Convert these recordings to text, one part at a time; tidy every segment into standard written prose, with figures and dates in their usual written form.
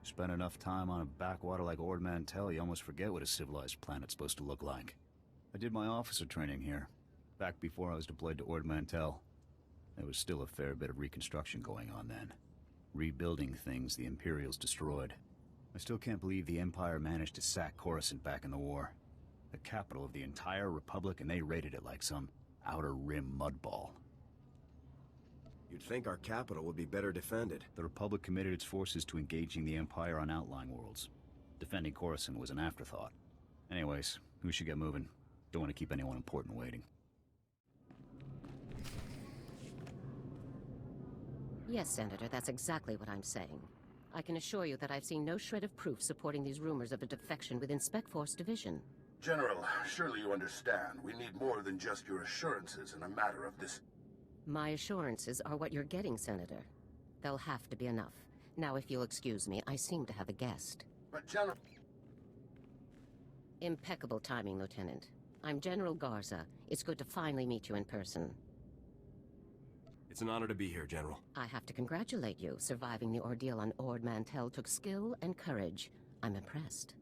Spend enough time on a backwater like Ord Mantell, you almost forget what a civilized planet's supposed to look like. I did my officer training here, back before I was deployed to Ord Mantell. There was still a fair bit of reconstruction going on then. Rebuilding things the Imperials destroyed. I still can't believe the Empire managed to sack Coruscant back in the war. The capital of the entire Republic, and they raided it like some outer rim mudball. You'd think our capital would be better defended. The Republic committed its forces to engaging the Empire on outlying worlds. Defending Coruscant was an afterthought. Anyways, we should get moving. Don't want to keep anyone important waiting. Yes, Senator, that's exactly what I'm saying. I can assure you that I've seen no shred of proof supporting these rumors of a defection within Spec Force Division. General, surely you understand. We need more than just your assurances in a matter of this. My assurances are what you're getting, Senator. They'll have to be enough. Now, if you'll excuse me, I seem to have a guest. But General... Impeccable timing, Lieutenant. I'm General Garza. It's good to finally meet you in person. It's an honor to be here, General. I have to congratulate you. Surviving the ordeal on Ord Mantell took skill and courage. I'm impressed.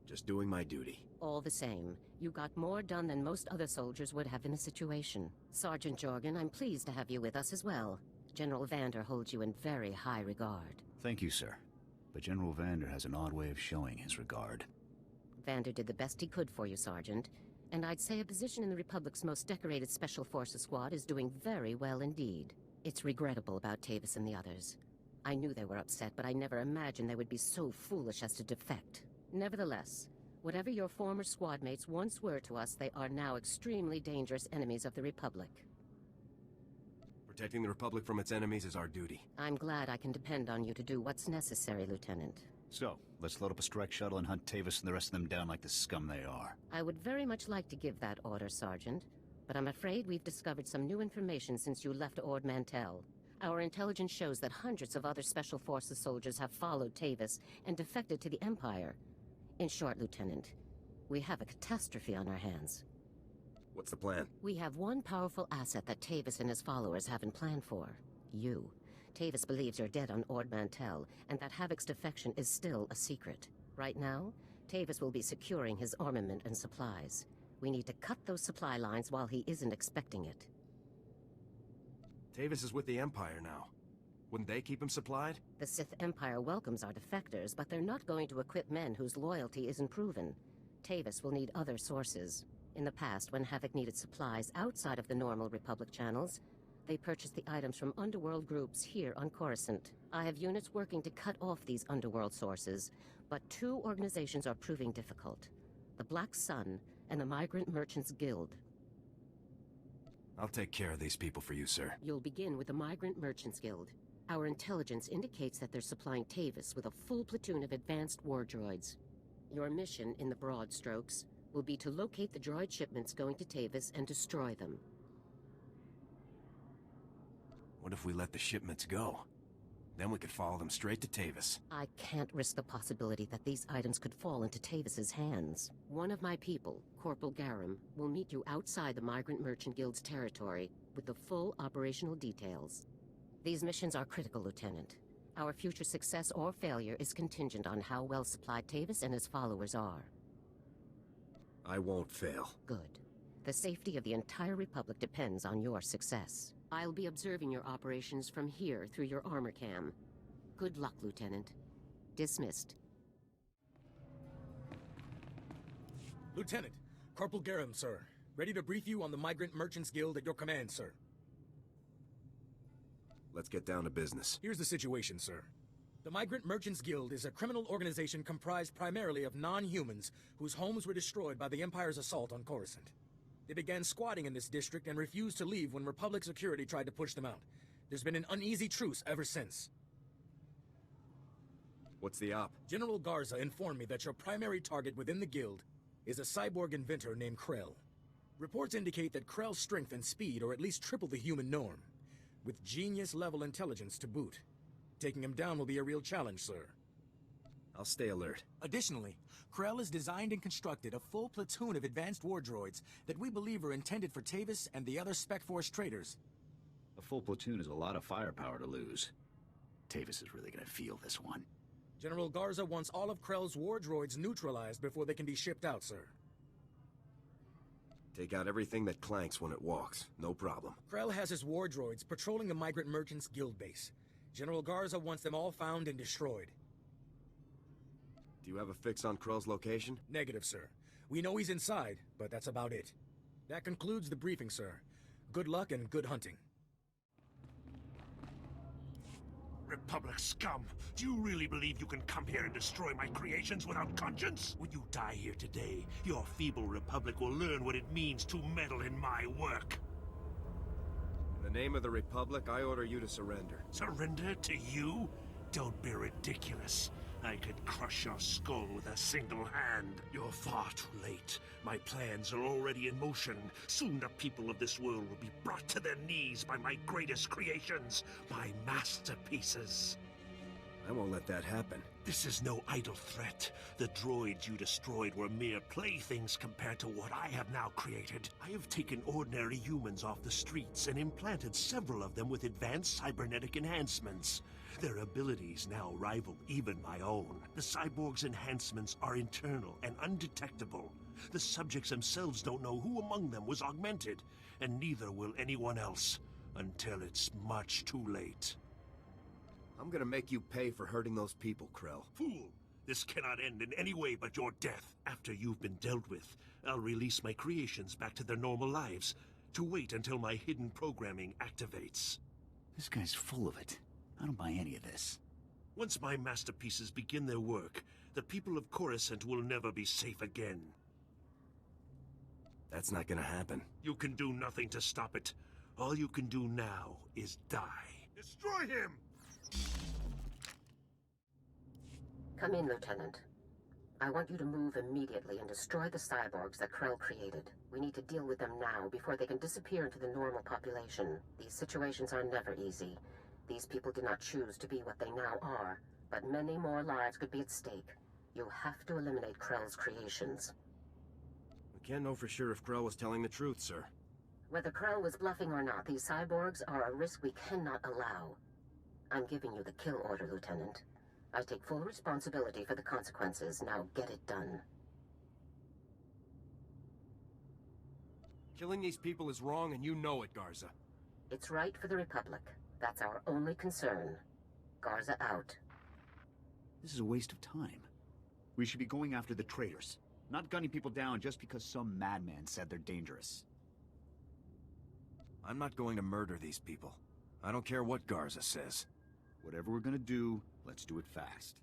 Just doing my duty. All the same, you got more done than most other soldiers would have in the situation. Sergeant Jorgen, I'm pleased to have you with us as well. General Vander holds you in very high regard. Thank you, sir. But General Vander has an odd way of showing his regard. Vander did the best he could for you, Sergeant. And I'd say a position in the Republic's most decorated Special Forces squad is doing very well indeed. It's regrettable about Tavis and the others. I knew they were upset, but I never imagined they would be so foolish as to defect. Nevertheless, whatever your former squad mates once were to us, they are now extremely dangerous enemies of the Republic. Protecting the Republic from its enemies is our duty. I'm glad I can depend on you to do what's necessary, Lieutenant. So, let's load up a strike shuttle and hunt Tavis and the rest of them down like the scum they are. I would very much like to give that order, Sergeant, but I'm afraid we've discovered some new information since you left Ord Mantell. Our intelligence shows that hundreds of other Special Forces soldiers have followed Tavis and defected to the Empire. In short, Lieutenant, we have a catastrophe on our hands. What's the plan? We have one powerful asset that Tavis and his followers haven't planned for. You. Tavis believes you're dead on Ord Mantell, and that Havoc's defection is still a secret. Right now, Tavis will be securing his armament and supplies. We need to cut those supply lines while he isn't expecting it. Tavis is with the Empire now. Wouldn't they keep him supplied? The Sith Empire welcomes our defectors, but they're not going to equip men whose loyalty isn't proven. Tavis will need other sources. In the past, when Havoc needed supplies outside of the normal Republic channels, they purchased the items from underworld groups here on Coruscant. I have units working to cut off these underworld sources, but two organizations are proving difficult. The Black Sun and the Migrant Merchants Guild. I'll take care of these people for you, sir. You'll begin with the Migrant Merchants Guild. Our intelligence indicates that they're supplying Tavis with a full platoon of advanced war droids. Your mission, in the broad strokes, will be to locate the droid shipments going to Tavis and destroy them. What if we let the shipments go? Then we could follow them straight to Tavis. I can't risk the possibility that these items could fall into Tavis's hands. One of my people, Corporal Garum, will meet you outside the Migrant Merchant Guild's territory with the full operational details. These missions are critical, Lieutenant. Our future success or failure is contingent on how well supplied Tavis and his followers are. I won't fail. Good. The safety of the entire Republic depends on your success. I'll be observing your operations from here through your armor cam. Good luck, Lieutenant. Dismissed. Lieutenant, Corporal Garum, sir. Ready to brief you on the Migrant Merchants Guild at your command, sir. Let's get down to business. Here's the situation, sir. The Migrant Merchants Guild is a criminal organization comprised primarily of non-humans whose homes were destroyed by the Empire's assault on Coruscant. They began squatting in this district and refused to leave when Republic security tried to push them out. There's been an uneasy truce ever since. What's the op? General Garza informed me that your primary target within the guild is a cyborg inventor named Krell. Reports indicate that Krell's strength and speed are at least triple the human norm, with genius-level intelligence to boot. Taking him down will be a real challenge, sir. I'll stay alert. Additionally, Krell has designed and constructed a full platoon of advanced war droids that we believe are intended for Tavis and the other Spec Force traders. A full platoon is a lot of firepower to lose. Tavis is really gonna feel this one. General Garza wants all of Krell's war droids neutralized before they can be shipped out, sir. Take out everything that clanks when it walks. No problem. Krell has his war droids patrolling the Migrant Merchants Guild base. General Garza wants them all found and destroyed. Do you have a fix on Krell's location? Negative, sir. We know he's inside, but that's about it. That concludes the briefing, sir. Good luck and good hunting. Republic scum! Do you really believe you can come here and destroy my creations without conscience? When you die here today, your feeble Republic will learn what it means to meddle in my work. In the name of the Republic, I order you to surrender. Surrender to you? Don't be ridiculous. I could crush your skull with a single hand. You're far too late. My plans are already in motion. Soon the people of this world will be brought to their knees by my greatest creations, my masterpieces. I won't let that happen. This is no idle threat. The droids you destroyed were mere playthings compared to what I have now created. I have taken ordinary humans off the streets and implanted several of them with advanced cybernetic enhancements. Their abilities now rival even my own. The cyborgs' enhancements are internal and undetectable. The subjects themselves don't know who among them was augmented, and neither will anyone else, until it's much too late. I'm gonna make you pay for hurting those people, Krell. Fool! This cannot end in any way but your death. After you've been dealt with, I'll release my creations back to their normal lives, to wait until my hidden programming activates. This guy's full of it. I don't buy any of this. Once my masterpieces begin their work, the people of Coruscant will never be safe again. That's not gonna happen. You can do nothing to stop it. All you can do now is die. Destroy him! Come in, Lieutenant. I want you to move immediately and destroy the cyborgs that Krell created. We need to deal with them now before they can disappear into the normal population. These situations are never easy. These people did not choose to be what they now are, but many more lives could be at stake. You have to eliminate Krell's creations. We can't know for sure if Krell was telling the truth, sir. Whether Krell was bluffing or not, these cyborgs are a risk we cannot allow. I'm giving you the kill order, Lieutenant. I take full responsibility for the consequences. Now get it done. Killing these people is wrong, and you know it, Garza. It's right for the Republic. That's our only concern. Garza out. This is a waste of time. We should be going after the traitors, not gunning people down just because some madman said they're dangerous. I'm not going to murder these people. I don't care what Garza says. Whatever we're gonna do, let's do it fast.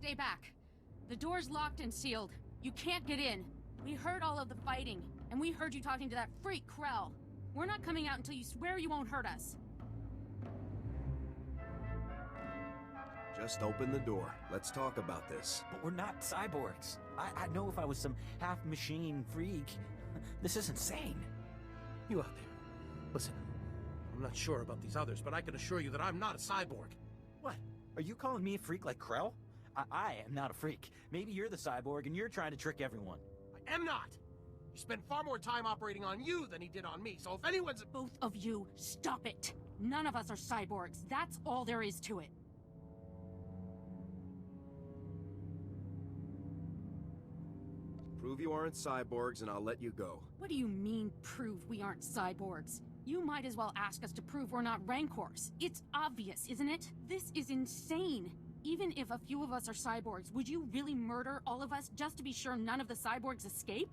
Stay back. The door's locked and sealed. You can't get in. We heard all of the fighting, and we heard you talking to that freak Krell. We're not coming out until you swear you won't hurt us. Just open the door. Let's talk about this. But we're not cyborgs. I'd know if I was some half-machine freak. This is insane. You out there. Listen, I'm not sure about these others, but I can assure you that I'm not a cyborg. What? Are you calling me a freak like Krell? I am not a freak. Maybe you're the cyborg and you're trying to trick everyone. I am not! He spent far more time operating on you than he did on me, so if anyone's... Both of you, stop it! None of us are cyborgs. That's all there is to it. Prove you aren't cyborgs and I'll let you go. What do you mean, prove we aren't cyborgs? You might as well ask us to prove we're not Rancors. It's obvious, isn't it? This is insane. Even if a few of us are cyborgs, would you really murder all of us just to be sure none of the cyborgs escape?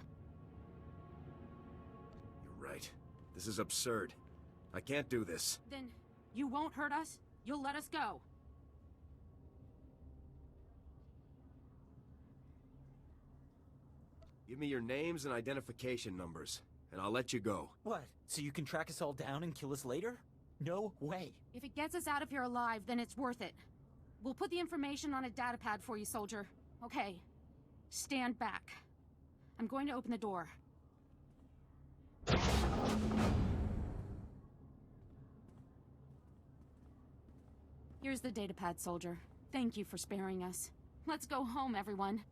You're right. This is absurd. I can't do this. Then you won't hurt us? You'll let us go? Give me your names and identification numbers, and I'll let you go. What? So you can track us all down and kill us later? No way. If it gets us out of here alive, then it's worth it. We'll put the information on a datapad for you, soldier. Okay. Stand back. I'm going to open the door. Here's the datapad, soldier. Thank you for sparing us. Let's go home, everyone.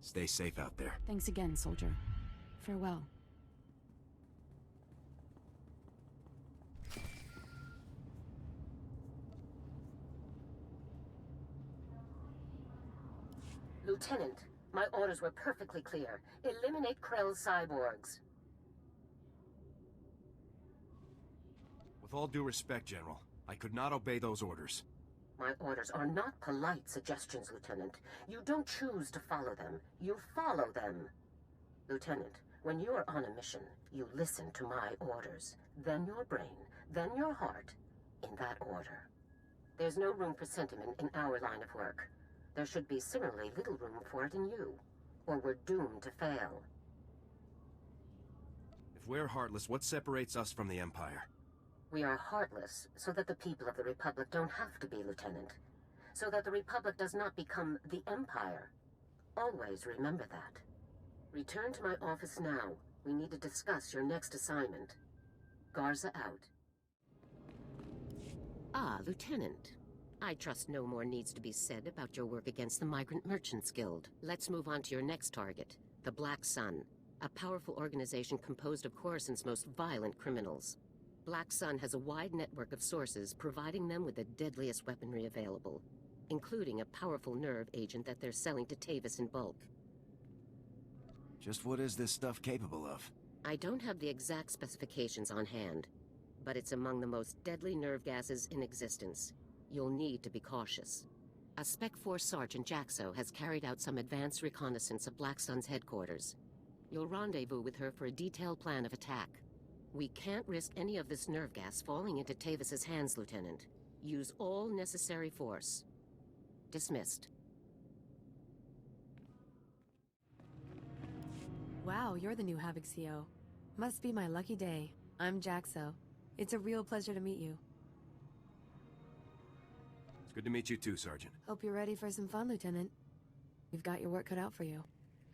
Stay safe out there. Thanks again, soldier. Farewell. Lieutenant, my orders were perfectly clear. Eliminate Krell's cyborgs. With all due respect, General, I could not obey those orders. My orders are not polite suggestions, Lieutenant. You don't choose to follow them. You follow them. Lieutenant, when you are on a mission, you listen to my orders. Then your brain, then your heart, in that order. There's no room for sentiment in our line of work. There should be similarly little room for it in you, or we're doomed to fail. If we're heartless, what separates us from the Empire? We are heartless so that the people of the Republic don't have to be, Lieutenant. So that the Republic does not become the Empire. Always remember that. Return to my office now. We need to discuss your next assignment. Garza out. Ah, Lieutenant. I trust no more needs to be said about your work against the Migrant Merchants Guild. Let's move on to your next target, the Black Sun, a powerful organization composed of Coruscant's most violent criminals. Black Sun has a wide network of sources providing them with the deadliest weaponry available, including a powerful nerve agent that they're selling to Tavis in bulk. Just what is this stuff capable of? I don't have the exact specifications on hand, but it's among the most deadly nerve gases in existence. You'll need to be cautious. A Spec Force Sergeant Jaxo has carried out some advanced reconnaissance of Black Sun's headquarters. You'll rendezvous with her for a detailed plan of attack. We can't risk any of this nerve gas falling into Tavis's hands, Lieutenant. Use all necessary force. Dismissed. Wow, you're the new Havoc CO. Must be my lucky day. I'm Jaxo. It's a real pleasure to meet you. It's good to meet you too, Sergeant. Hope you're ready for some fun, Lieutenant. You've got your work cut out for you.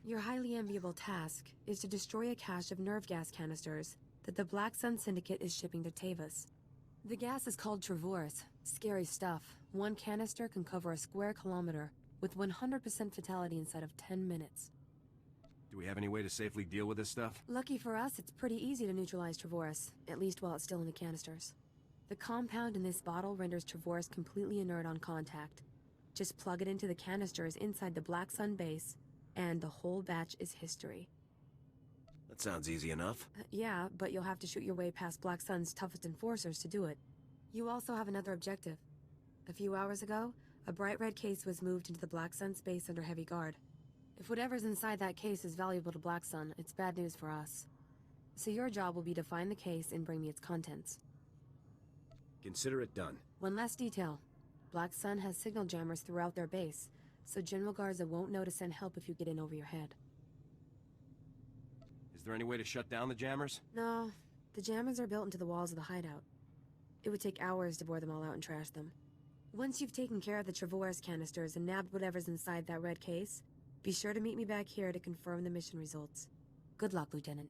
Your highly enviable task is to destroy a cache of nerve gas canisters that the Black Sun Syndicate is shipping to Tavis. The gas is called Travorus. Scary stuff. One canister can cover a square kilometer, with 100% fatality inside of 10 minutes. Do we have any way to safely deal with this stuff? Lucky for us, it's pretty easy to neutralize Travorus, at least while it's still in the canisters. The compound in this bottle renders Travorus completely inert on contact. Just plug it into the canisters inside the Black Sun base, and the whole batch is history. That sounds easy enough. Yeah, but you'll have to shoot your way past Black Sun's toughest enforcers to do it. You also have another objective. A few hours ago, a bright red case was moved into the Black Sun space under heavy guard. If whatever's inside that case is valuable to Black Sun, it's bad news for us. So your job will be to find the case and bring me its contents. Consider it done. One last detail. Black Sun has signal jammers throughout their base, so General Garza won't know to send help if you get in over your head. Is there any way to shut down the jammers? No, the jammers are built into the walls of the hideout. It would take hours to bore them all out and trash them. Once you've taken care of the Travorus canisters and nabbed whatever's inside that red case, be sure to meet me back here to confirm the mission results. Good luck, Lieutenant.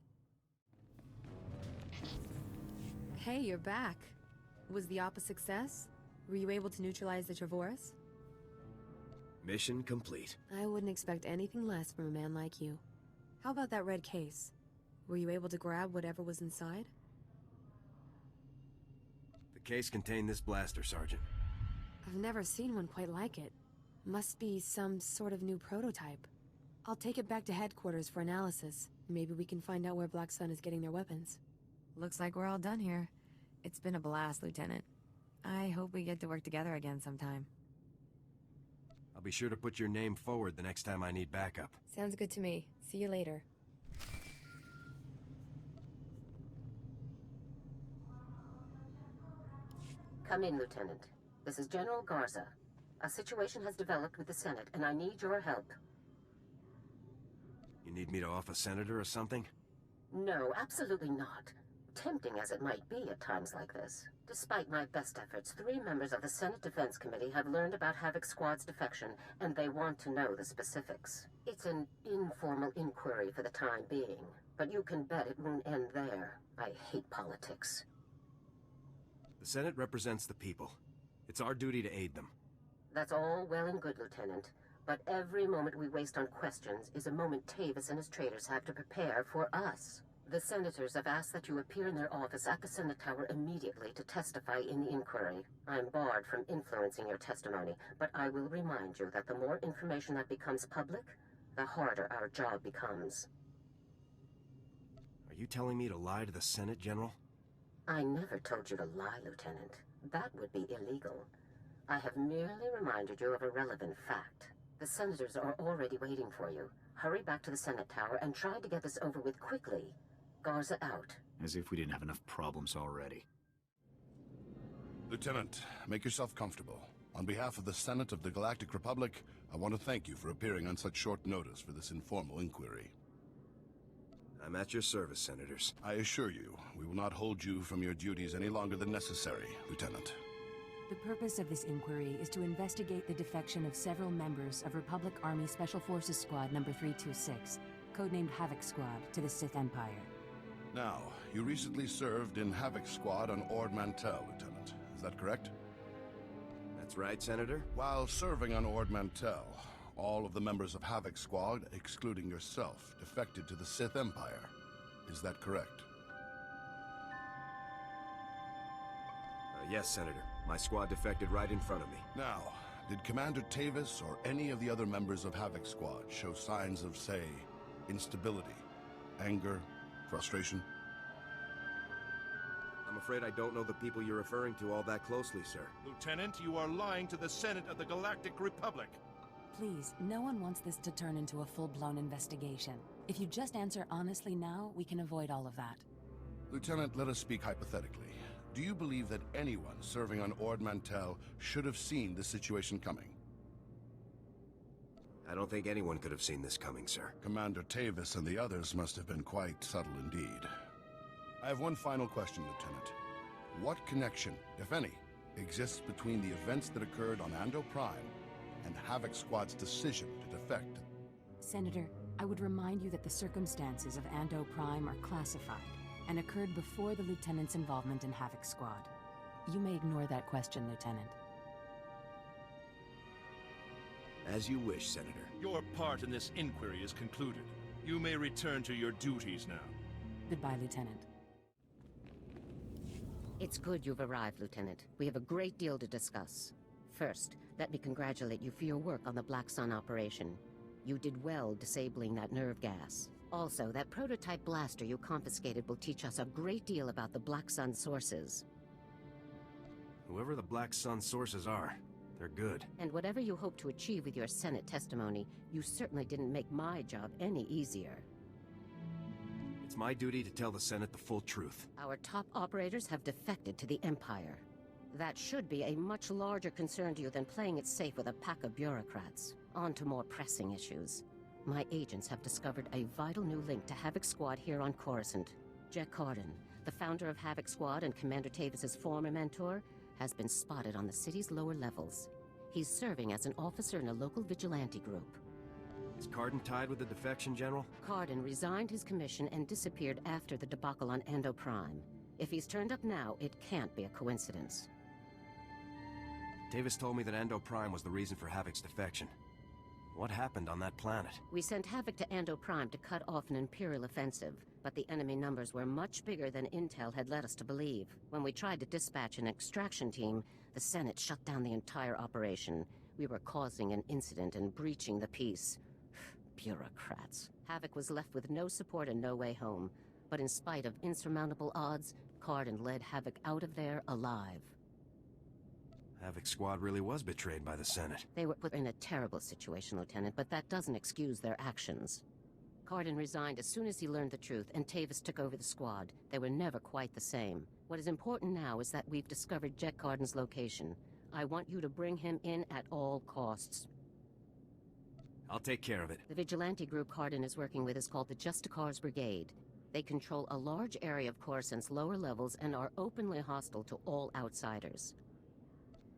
Hey, you're back. Was the Op a success? Were you able to neutralize the Travorus? Mission complete. I wouldn't expect anything less from a man like you. How about that red case? Were you able to grab whatever was inside? The case contained this blaster, Sergeant. I've never seen one quite like it. Must be some sort of new prototype. I'll take it back to headquarters for analysis. Maybe we can find out where Black Sun is getting their weapons. Looks like we're all done here. It's been a blast, Lieutenant. I hope we get to work together again sometime. I'll be sure to put your name forward the next time I need backup. Sounds good to me. See you later. Come in, Lieutenant. This is General Garza. A situation has developed with the Senate, and I need your help. You need me to off a senator or something? No, absolutely not. Tempting as it might be at times like this. Despite my best efforts, 3 members of the Senate Defense Committee have learned about Havoc Squad's defection, and they want to know the specifics. It's an informal inquiry for the time being, but you can bet it won't end there. I hate politics. The The Senate represents the people. It's our duty to aid them. That's all well and good, Lieutenant. But every moment we waste on questions is a moment Tavis and his traitors have to prepare for us. The senators have asked that you appear in their office at the Senate Tower immediately to testify in the inquiry. I am barred from influencing your testimony, but I will remind you that the more information that becomes public, the harder our job becomes. Are you telling me to lie to the Senate, General? I never told you to lie, Lieutenant. That would be illegal. I have merely reminded you of a relevant fact. The senators are already waiting for you. Hurry back to the Senate Tower and try to get this over with quickly. Garza out. As if we didn't have enough problems already. Lieutenant, make yourself comfortable. On behalf of the Senate of the Galactic Republic, I want to thank you for appearing on such short notice for this informal inquiry. I'm at your service, Senators. I assure you, we will not hold you from your duties any longer than necessary, Lieutenant. The purpose of this inquiry is to investigate the defection of several members of Republic Army Special Forces Squad number 326, codenamed Havoc Squad, to the Sith Empire. Now, you recently served in Havoc Squad on Ord Mantell, Lieutenant. Is that correct? That's right, Senator. While serving on Ord Mantell, all of the members of Havoc Squad, excluding yourself, defected to the Sith Empire. Is that correct? Yes, Senator. My squad defected right in front of me. Now, did Commander Tavis or any of the other members of Havoc Squad show signs of, say, instability, anger, frustration? I'm afraid I don't know the people you're referring to all that closely, sir. Lieutenant, you are lying to the Senate of the Galactic Republic. Please, no one wants this to turn into a full-blown investigation. If you just answer honestly now, we can avoid all of that. Lieutenant, let us speak hypothetically. Do you believe that anyone serving on Ord Mantell should have seen this situation coming? I don't think anyone could have seen this coming, sir. Commander Tavis and the others must have been quite subtle indeed. I have one final question, Lieutenant. What connection, if any, exists between the events that occurred on Ando Prime and Havoc Squad's decision to defect? Senator, I would remind you that the circumstances of Ando Prime are classified and occurred before the Lieutenant's involvement in Havoc Squad. You may ignore that question, Lieutenant. As you wish, Senator. Your part in this inquiry is concluded. You may return to your duties now. Goodbye, Lieutenant. It's good you've arrived, Lieutenant. We have a great deal to discuss. First, let me congratulate you for your work on the Black Sun operation. You did well disabling that nerve gas. Also, that prototype blaster you confiscated will teach us a great deal about the Black Sun sources. Whoever the Black Sun sources are, they're good. And whatever you hope to achieve with your Senate testimony, you certainly didn't make my job any easier. It's my duty to tell the Senate the full truth. Our top operators have defected to the Empire. That should be a much larger concern to you than playing it safe with a pack of bureaucrats. On to more pressing issues. My agents have discovered a vital new link to Havoc Squad here on Coruscant. Jack Carden, the founder of Havoc Squad and Commander Tavis's former mentor, has been spotted on the city's lower levels. He's serving as an officer in a local vigilante group. Is Carden tied with the defection, General? Carden resigned his commission and disappeared after the debacle on Ando Prime. If he's turned up now, it can't be a coincidence. Tavis told me that Ando Prime was the reason for Havoc's defection. What happened on that planet? We sent Havoc to Ando Prime to cut off an Imperial offensive, but the enemy numbers were much bigger than Intel had led us to believe. When we tried to dispatch an extraction team, the Senate shut down the entire operation. We were causing an incident and breaching the peace. Bureaucrats. Havoc was left with no support and no way home. But in spite of insurmountable odds, Carden led Havoc out of there alive. Havoc Squad really was betrayed by the Senate. They were put in a terrible situation, Lieutenant, but that doesn't excuse their actions. Carden resigned as soon as he learned the truth, and Tavis took over the squad. They were never quite the same. What is important now is that we've discovered Jet Carden's location. I want you to bring him in at all costs. I'll take care of it. The vigilante group Carden is working with is called the Justicars Brigade. They control a large area of Coruscant's lower levels and are openly hostile to all outsiders.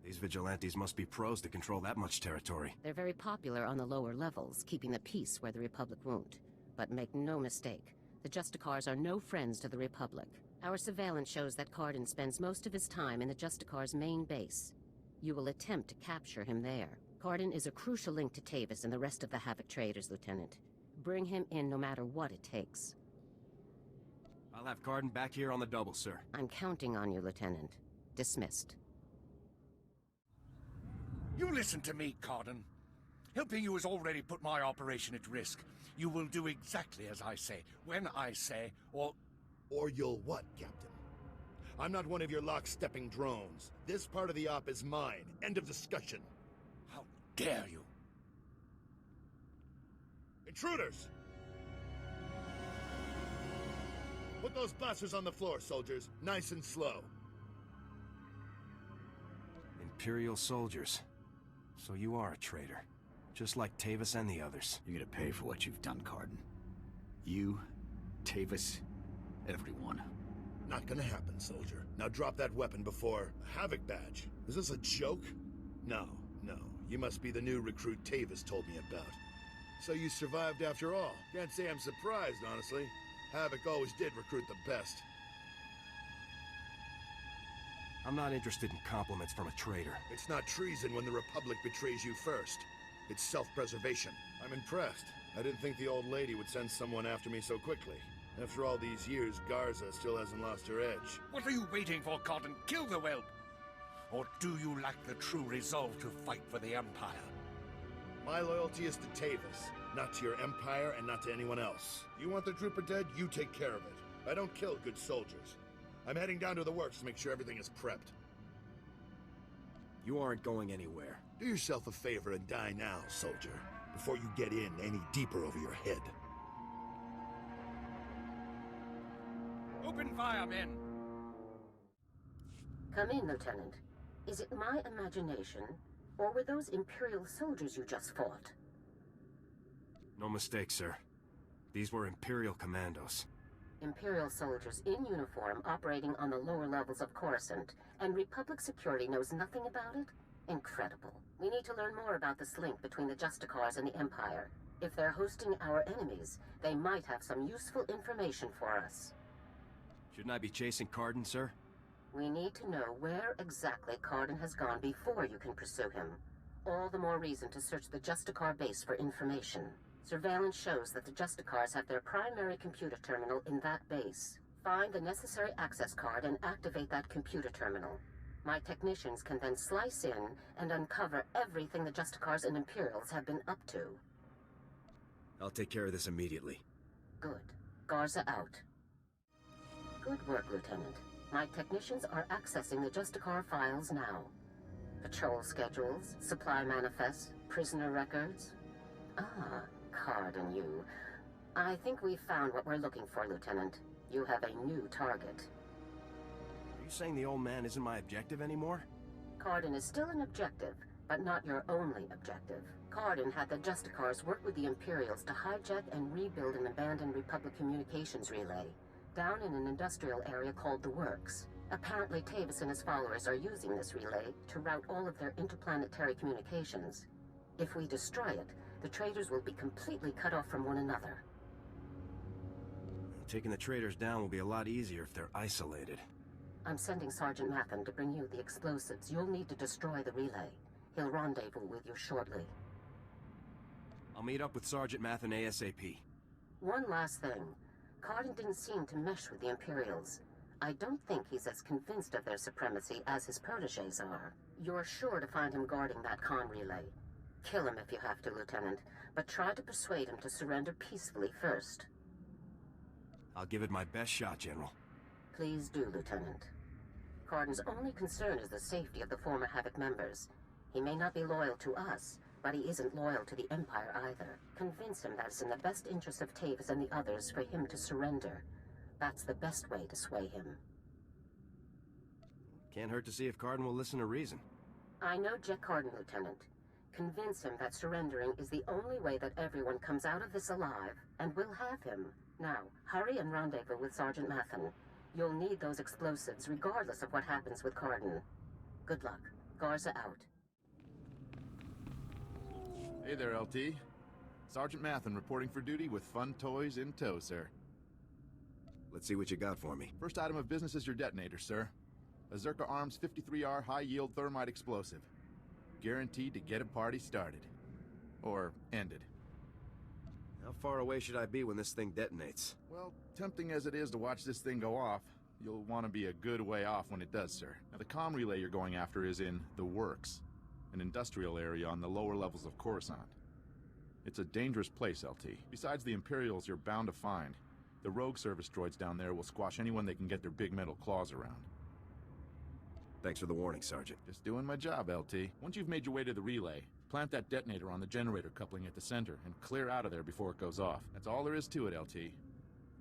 These vigilantes must be pros to control that much territory. They're very popular on the lower levels, keeping the peace where the Republic won't. But make no mistake, the Justicars are no friends to the Republic. Our surveillance shows that Cardin spends most of his time in the Justicar's main base. You will attempt to capture him there. Cardin is a crucial link to Tavis and the rest of the Havoc traders, Lieutenant. Bring him in no matter what it takes. I'll have Cardin back here on the double, sir. I'm counting on you, Lieutenant. Dismissed. You listen to me, Cardin. Helping you has already put my operation at risk. You will do exactly as I say, when I say, or you'll what, Captain? I'm not one of your lock-stepping drones. This part of the op is mine. End of discussion. How dare you? Intruders! Put those blasters on the floor, soldiers. Nice and slow. Imperial soldiers. So you are a traitor. Just like Tavis and the others. You're gonna pay for what you've done, Cardin. You, Tavis, everyone. Not gonna happen, soldier. Now drop that weapon before... Havoc badge. Is this a joke? No. You must be the new recruit Tavis told me about. So you survived after all. Can't say I'm surprised, honestly. Havoc always did recruit the best. I'm not interested in compliments from a traitor. It's not treason when the Republic betrays you first. It's self-preservation. I'm impressed. I didn't think the old lady would send someone after me so quickly. After all these years, Garza still hasn't lost her edge. What are you waiting for, Cardin? Kill the whelp! Or do you lack the true resolve to fight for the Empire? My loyalty is to Tavis, not to your Empire and not to anyone else. You want the trooper dead, you take care of it. I don't kill good soldiers. I'm heading down to the works to make sure everything is prepped. You aren't going anywhere. Do yourself a favor and die now, soldier, before you get in any deeper over your head. Open fire, men! Come in, Lieutenant. Is it my imagination, or were those Imperial soldiers you just fought? No mistake, sir. These were Imperial commandos. Imperial soldiers in uniform operating on the lower levels of Coruscant, and Republic security knows nothing about it? Incredible. We need to learn more about this link between the Justicars and the Empire. If they're hosting our enemies, they might have some useful information for us. Shouldn't I be chasing Cardin, sir? We need to know where exactly Cardin has gone before you can pursue him. All the more reason to search the Justicar base for information. Surveillance shows that the Justicars have their primary computer terminal in that base. Find the necessary access card and activate that computer terminal. My technicians can then slice in and uncover everything the Justicars and Imperials have been up to. I'll take care of this immediately. Good. Garza out. Good work, Lieutenant. My technicians are accessing the Justicar files now. Patrol schedules, supply manifests, prisoner records. Ah, Cardin, you. I think we've found what we're looking for, Lieutenant. You have a new target. Are you saying the old man isn't my objective anymore? Cardin is still an objective, but not your only objective. Cardin had the Justicars work with the Imperials to hijack and rebuild an abandoned Republic communications relay, down in an industrial area called the Works. Apparently Tavis and his followers are using this relay to route all of their interplanetary communications. If we destroy it, the traitors will be completely cut off from one another. Taking the traitors down will be a lot easier if they're isolated. I'm sending Sergeant Mathen to bring you the explosives you'll need to destroy the relay. He'll rendezvous with you shortly. I'll meet up with Sergeant Mathen ASAP. One last thing. Cardin didn't seem to mesh with the Imperials. I don't think he's as convinced of their supremacy as his protégés are. You're sure to find him guarding that comm relay. Kill him if you have to, Lieutenant, but try to persuade him to surrender peacefully first. I'll give it my best shot, General. Please do, Lieutenant. Cardin's only concern is the safety of the former Havoc members. He may not be loyal to us, but he isn't loyal to the Empire either. Convince him that it's in the best interest of Tavis and the others for him to surrender. That's the best way to sway him. Can't hurt to see if Cardin will listen to reason. I know Jack Cardin, Lieutenant. Convince him that surrendering is the only way that everyone comes out of this alive, and we'll have him. Now, hurry and rendezvous with Sergeant Mathen. You'll need those explosives regardless of what happens with Cardin. Good luck. Garza out. Hey there, LT. Sergeant Mathen reporting for duty with fun toys in tow, sir. Let's see what you got for me. First item of business is your detonator, sir. A Zerka Arms 53R high-yield thermite explosive. Guaranteed to get a party started. Or ended. How far away should I be when this thing detonates? Well, tempting as it is to watch this thing go off, you'll want to be a good way off when it does, sir. Now, the comm relay you're going after is in the Works, an industrial area on the lower levels of Coruscant. It's a dangerous place, LT. Besides the Imperials you're bound to find, the rogue service droids down there will squash anyone they can get their big metal claws around. Thanks for the warning, Sergeant. Just doing my job, LT. Once you've made your way to the relay, plant that detonator on the generator coupling at the center and clear out of there before it goes off. That's all there is to it, LT.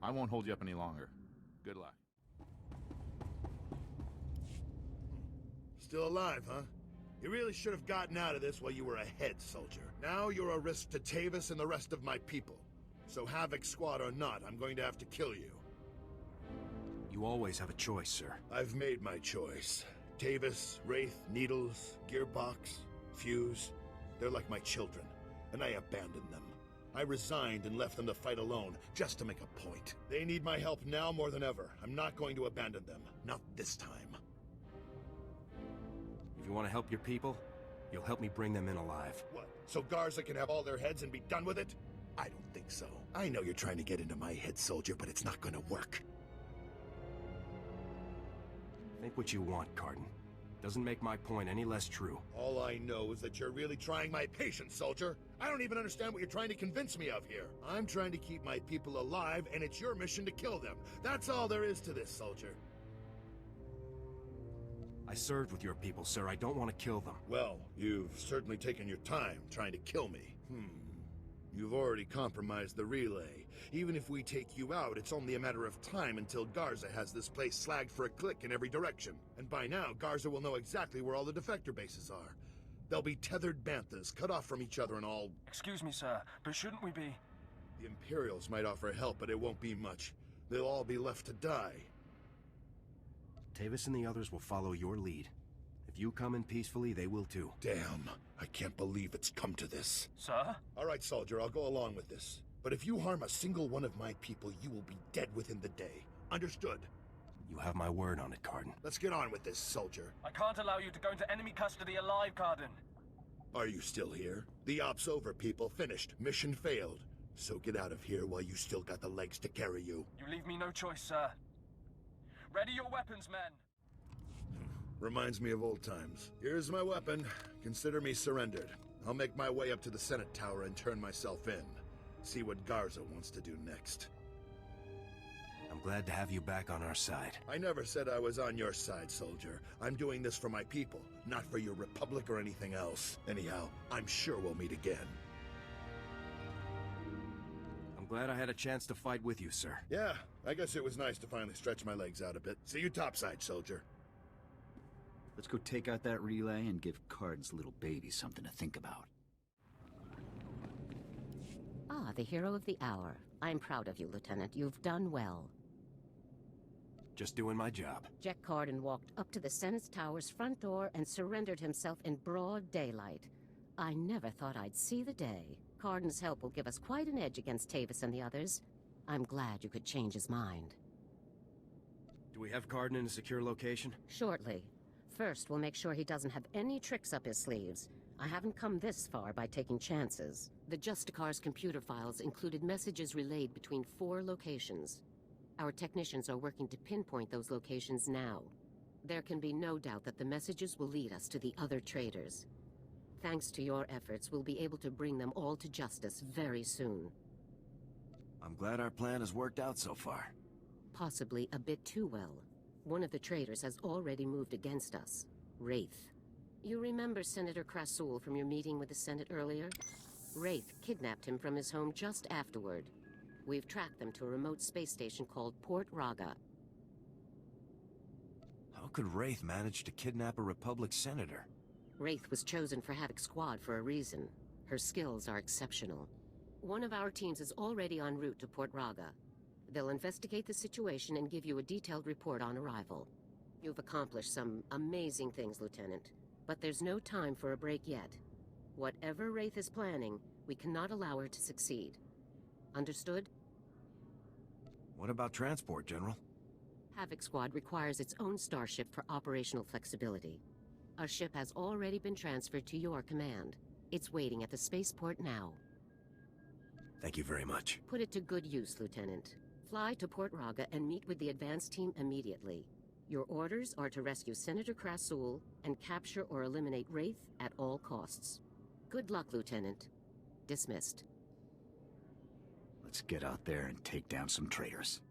I won't hold you up any longer. Good luck. Still alive, huh? You really should have gotten out of this while you were ahead, soldier. Now you're a risk to Tavis and the rest of my people. So Havoc Squad or not, I'm going to have to kill you. You always have a choice, sir. I've made my choice. Tavis, Wraith, Needles, Gearbox, Fuse. They're like my children, and I abandoned them. I resigned and left them to fight alone, just to make a point. They need my help now more than ever. I'm not going to abandon them. Not this time. If you want to help your people, you'll help me bring them in alive. What, so Garza can have all their heads and be done with it? I don't think so. I know you're trying to get into my head, soldier, but it's not gonna work. Think what you want, Cardin. Doesn't make my point any less true. All I know is that you're really trying my patience, soldier. I don't even understand what you're trying to convince me of here. I'm trying to keep my people alive, and it's your mission to kill them. That's all there is to this, soldier. I served with your people, sir. I don't want to kill them. Well, you've certainly taken your time trying to kill me. You've already compromised the relay. Even if we take you out, it's only a matter of time until Garza has this place slagged for a click in every direction. And by now, Garza will know exactly where all the defector bases are. They'll be tethered banthas, cut off from each other and all... Excuse me, sir, but shouldn't we be... The Imperials might offer help, but it won't be much. They'll all be left to die. Tavis and the others will follow your lead. If you come in peacefully, they will too. Damn, I can't believe it's come to this. Sir? All right, soldier, I'll go along with this. But if you harm a single one of my people, you will be dead within the day. Understood? You have my word on it, Cardin. Let's get on with this, soldier. I can't allow you to go into enemy custody alive, Cardin. Are you still here? The op's over, people. Finished. Mission failed. So get out of here while you still got the legs to carry you. You leave me no choice, sir. Ready your weapons, men. Reminds me of old times. Here's my weapon. Consider me surrendered. I'll make my way up to the Senate Tower and turn myself in. See what Garza wants to do next. I'm glad to have you back on our side. I never said I was on your side, soldier. I'm doing this for my people, not for your republic or anything else. Anyhow, I'm sure we'll meet again. I'm glad I had a chance to fight with you, sir. Yeah, I guess it was nice to finally stretch my legs out a bit. See you topside, soldier. Let's go take out that relay and give Card's little baby something to think about. Ah, the hero of the hour. I'm proud of you, Lieutenant. You've done well. Just doing my job. Jack Cardin walked up to the Senate Tower's front door and surrendered himself in broad daylight. I never thought I'd see the day. Cardin's help will give us quite an edge against Tavis and the others. I'm glad you could change his mind. Do we have Cardin in a secure location? Shortly. First, we'll make sure he doesn't have any tricks up his sleeves. I haven't come this far by taking chances. The Justicar's computer files included messages relayed between 4 locations. Our technicians are working to pinpoint those locations now. There can be no doubt that the messages will lead us to the other traitors. Thanks to your efforts, we'll be able to bring them all to justice very soon. I'm glad our plan has worked out so far. Possibly a bit too well. One of the traitors has already moved against us. Wraith. You remember Senator Krasul from your meeting with the Senate earlier? Wraith kidnapped him from his home just afterward. We've tracked them to a remote space station called Port Raga. How could Wraith manage to kidnap a Republic senator? Wraith was chosen for Havoc Squad for a reason. Her skills are exceptional. One of our teams is already en route to Port Raga. They'll investigate the situation and give you a detailed report on arrival. You've accomplished some amazing things, Lieutenant. But there's no time for a break yet. Whatever Wraith is planning, we cannot allow her to succeed. Understood? What about transport, General? Havoc Squad requires its own starship for operational flexibility. A ship has already been transferred to your command. It's waiting at the spaceport now. Thank you very much. Put it to good use, Lieutenant. Fly to Port Raga and meet with the advance team immediately. Your orders are to rescue Senator Krasul and capture or eliminate Wraith at all costs. Good luck, Lieutenant. Dismissed. Let's get out there and take down some traitors.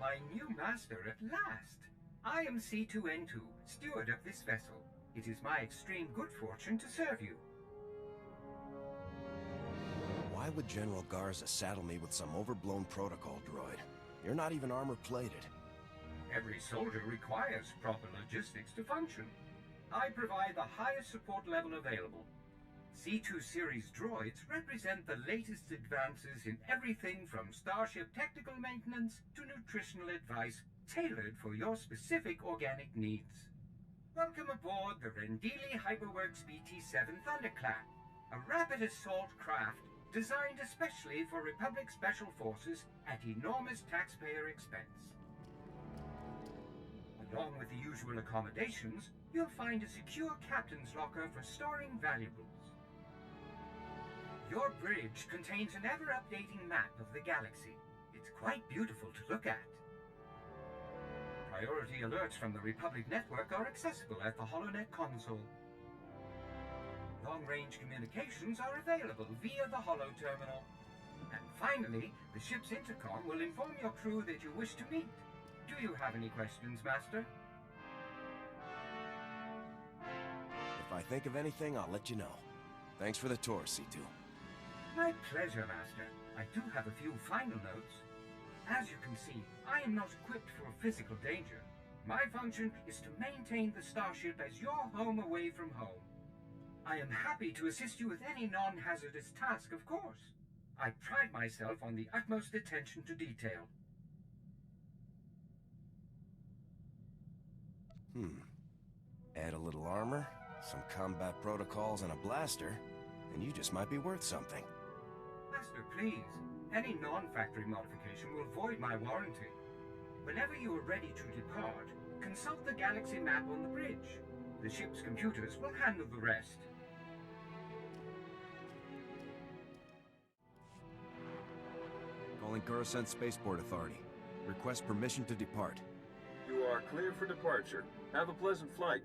My new master at last. I am C2N2, steward of this vessel. It is my extreme good fortune to serve you. Why would General Garza saddle me with some overblown protocol droid? You're not even armor-plated. Every soldier requires proper logistics to function. I provide the highest support level available. C2 series droids represent the latest advances in everything from starship technical maintenance to nutritional advice tailored for your specific organic needs. Welcome aboard the Rendili Hyperworks BT-7 Thunderclap, a rapid assault craft designed especially for Republic Special Forces at enormous taxpayer expense. Along with the usual accommodations, you'll find a secure captain's locker for storing valuables. Your bridge contains an ever-updating map of the galaxy. It's quite beautiful to look at. Priority alerts from the Republic network are accessible at the HoloNet console. Long-range communications are available via the Holo Terminal. And finally, the ship's intercom will inform your crew that you wish to meet. Do you have any questions, Master? If I think of anything, I'll let you know. Thanks for the tour, C2. My pleasure, Master. I do have a few final notes. As you can see, I am not equipped for physical danger. My function is to maintain the starship as your home away from home. I am happy to assist you with any non-hazardous task, of course. I pride myself on the utmost attention to detail. Add a little armor, some combat protocols, and a blaster, and you just might be worth something. Master, please. Any non-factory modification will void my warranty. Whenever you are ready to depart, consult the galaxy map on the bridge. The ship's computers will handle the rest. Calling Coruscant Spaceport Authority. Request permission to depart. You are clear for departure. Have a pleasant flight.